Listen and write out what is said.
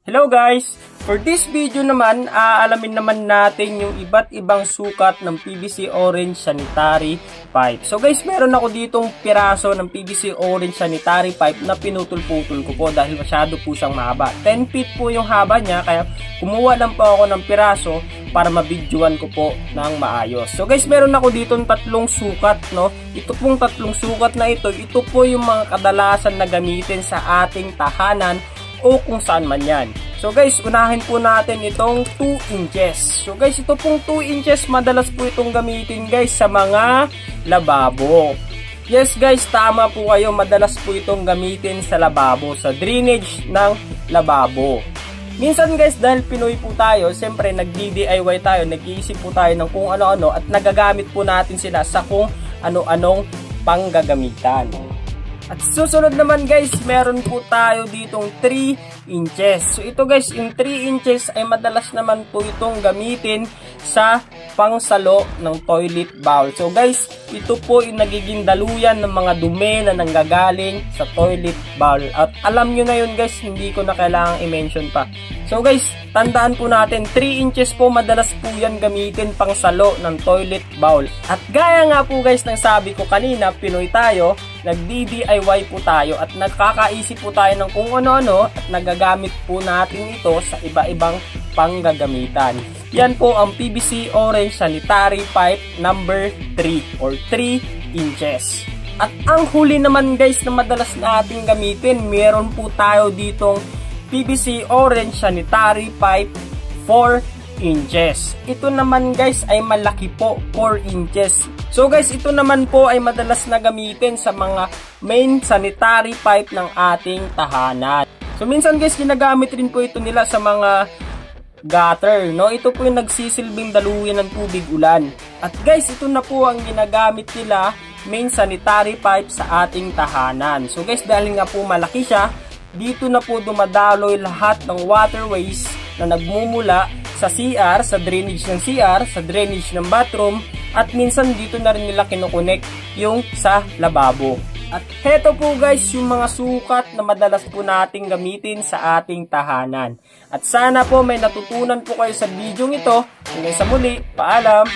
Hello guys! For this video naman, aalamin naman natin yung iba't ibang sukat ng PVC orange sanitary pipe. So guys, meron ako ditong piraso ng PVC orange sanitary pipe na pinutol-putol ko po dahil masyado po siyang mahaba. 10 feet po yung haba niya, kaya kumuha lang po ako ng piraso para mabidyoan ko po ng maayos. So guys, meron ako ditong tatlong sukat, no? Ito pong tatlong sukat na ito po yung mga kadalasan na gamitin sa ating tahanan o kung saan man yan. So guys, unahin po natin itong 2 inches. So guys, ito pong 2 inches, madalas po itong gamitin guys sa mga lababo. Yes guys, tama po kayo, madalas po itong gamitin sa lababo, sa drainage ng lababo. Minsan guys, dahil Pinoy po tayo, siyempre nag-DIY tayo, nag-iisip po tayo ng kung ano-ano at nagagamit po natin sila sa kung ano-anong panggagamitan. At susunod naman guys, meron po tayo ditong 3 inches. So ito guys, yung 3 inches ay madalas naman po itong gamitin sa pangsalo ng toilet bowl. So guys, ito po yung nagiging daluyan ng mga dumi na nanggagaling sa toilet bowl. At alam nyo na yun guys, hindi ko na kailangang i-mention pa. So guys, tandaan po natin, 3 inches po madalas po yan gamitin pang salo ng toilet bowl. At gaya nga po guys ng sabi ko kanina, Pinoy tayo, nag-DIY po tayo at nagkakaisip po tayo ng kung ano-ano at nagagamit po natin ito sa iba-ibang panggagamitan. Yan po ang PVC orange sanitary pipe number 3 or 3 inches. At ang huli naman guys na madalas natin gamitin, meron po tayo ditong PVC orange sanitary pipe 4 inches. Ito naman guys ay malaki po, 4 inches. So guys, ito naman po ay madalas na gamitin sa mga main sanitary pipe ng ating tahanan. So minsan guys, ginagamit rin po ito nila sa mga gutter, no? Ito po yung nagsisilbing daluyan ng tubig ulan. At guys, ito na po ang ginagamit nila main sanitary pipe sa ating tahanan. So guys, dahil nga po malaki siya, dito na po dumadaloy lahat ng waterways na nagmumula sa CR, sa drainage ng CR, sa drainage ng bathroom, at minsan dito na rin nila kinukonek yung sa lababo. At heto po guys yung mga sukat na madalas po nating gamitin sa ating tahanan. At sana po may natutunan po kayo sa video ito. Hanggang sa muli, paalam!